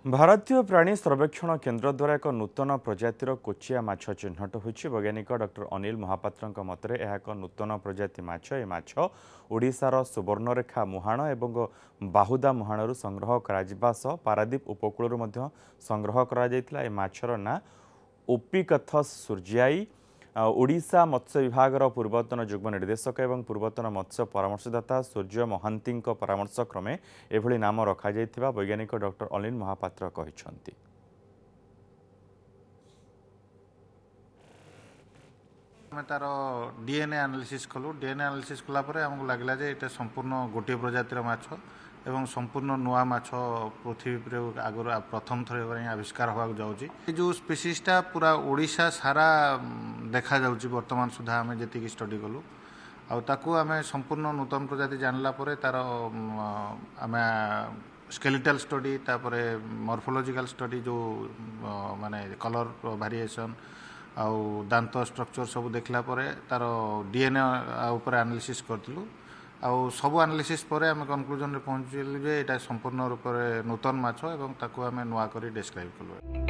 भारतीय प्राणी सर्वेक्षण केन्द्र द्वारा एक नूतन प्रजातिर कोचिया माछ चिन्हट होइछि। वैज्ञानिक डॉक्टर अनिल महापात्रଙ୍କ मତରେ ଏହା ଏକ ନୂତନ ପ୍ରଜାତି ମାଛ। ଏ ମାଛ ଓଡ଼ିଶାର ସୁବର୍ଣ୍ଣରେଖା ମୁହାଣ ଏବଂ ବାହୁଦା ମୁହାଣରୁ ସଂଗ୍ରହ କରାଯିବା ସହ ପାରାଦୀପ ଉପକୂଳରୁ ମଧ୍ୟ ସଂଗ୍ରହ କରାଯାଇଥିଲା। ଏ ମାଛର ନାଁ ଓପିକଥସ୍ ସୂର୍ଯ୍ୟାଇ। ओडिशा मत्स्य विभाग पूर्वतन युग्म निर्देशक एवं पूर्वतन मत्स्य परामर्शदाता सूर्य महांती परामर्श क्रमे एभली नाम रखा वैज्ञानिक डॉक्टर अनिल महापात्र कहते। आम तार डीएनए एनालिसिस कलु। डीएनए एनालिसिस कलापर आमको लगला जे ये संपूर्ण गोटे प्रजातिर माछ एवं संपूर्ण नुआ माछ पृथ्वी आगर प्रथम थर आविष्कार होगा जाऊँगी। जो स्पीसीसटा पूरा ओडिशा सारा देखा जाऊँगी वर्तमान सुधा आम जी स्टडी कलु आम संपूर्ण नूतन प्रजाति जानला तार आम स्केलेटल स्टडी तापर मॉर्फोलॉजिकल स्टडी जो माने कलर वेरिएशन आउ दांत स्ट्रक्चर सब देखला तार डीएनए ऊपर एनालिसिस करथिलु। आउ सब एनालिसिस पर आम कनक्लूजन रे पहुंचलु जे एटा संपूर्ण रूप से नूतन माछ एवं ताकू आम नुआ करी डिस्क्राइब कलु।